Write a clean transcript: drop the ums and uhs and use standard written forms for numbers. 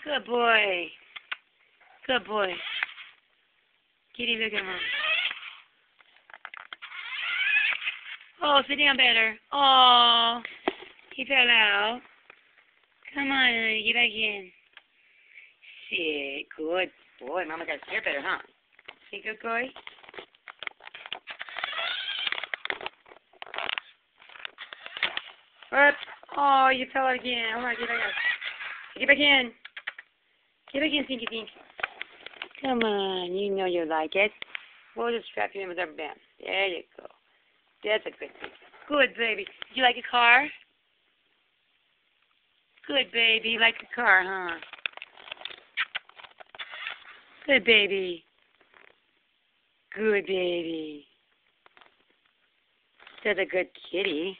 Good boy. Good boy. Kitty, look at him. Oh, sit down better. Oh, he fell out. Come on, honey, get back in. Sit. Good boy. Mama got to sit better, huh? Say good boy. What? Oh, you fell out again. Hold on, get back in. Get back in. Get back in, Stinky Dink. Come on, you know you like it. We'll just strap you in with rubber band. There you go. That's a good baby. Good baby. Did you like a car? Good baby. You like a car, huh? Good baby. Good baby. That's a good kitty.